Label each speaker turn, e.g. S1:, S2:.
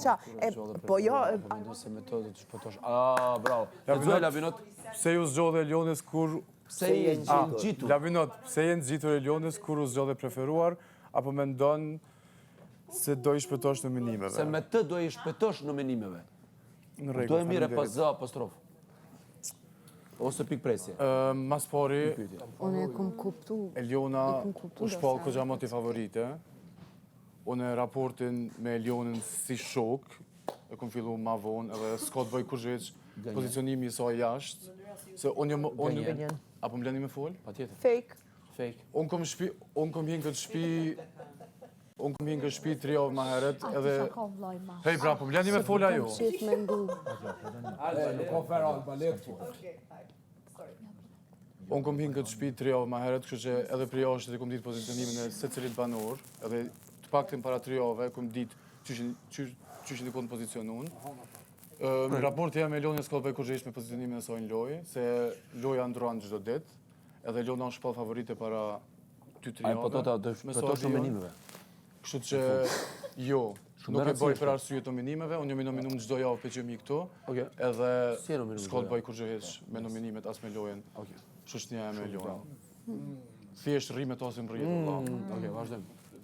S1: Qa, po jo...
S2: Se metodë të shpëtosh. Bravo. Labinot.
S3: Pse ju zgjodhe Elionës kur...
S2: Pse je gjitur?
S3: Labinot, pse jenë zgjitur Elionës kur u zgjodhe preferuar, apo mendon se do i shpëtosh nominimeve?
S2: Se me të do i shpëtosh nominimeve.
S3: Në rregull.
S2: Do e mire pas zë apostrof. Ose pikpresje.
S3: Mas pari,
S1: Unë e kom kuptu.
S3: Eliona u shpall kogja më të favorite. Unë raportin me Elionën si shok, e kom fillu ma vonë, edhe s'ka të bëj kur zhveq pozicionimi i saj jashtë. Se unë... Apo më leni me folë?
S2: Pa tjetër.
S1: Fake.
S3: Unë kom hjenë këtë shpi 3 javë ma heret, edhe... Hej, pra, po më leni me folë ajo.
S1: Shqit me ndu.
S3: Unë kom hjenë këtë shpi 3 javë ma heret, kështu që edhe për jashtë kom ditë pozicionimin e se cilit banor, edhe të paktin para 3 javë kom ditë qyshin i konë pozicionun. Në raporti jam me Elionën s'ka bëj kur gjesh me pozicionimin e saj në lojë, se loja ndroan çdo ditë, edhe Eliona është shpall favorite para 2-3 javë.
S2: Ai po do shpëtosh nominimeve.
S3: Kështu që jo, nuk e bëj për arsye të nominimeve, unë jam i nominuar çdo javë për që mi këtu, edhe s'ka të bëj kur gjesh me nominimet as me lojën. Kështu që ja me Elionën. Thjesht rrimet ose mbrjet.
S2: Okej, vazhdojmë.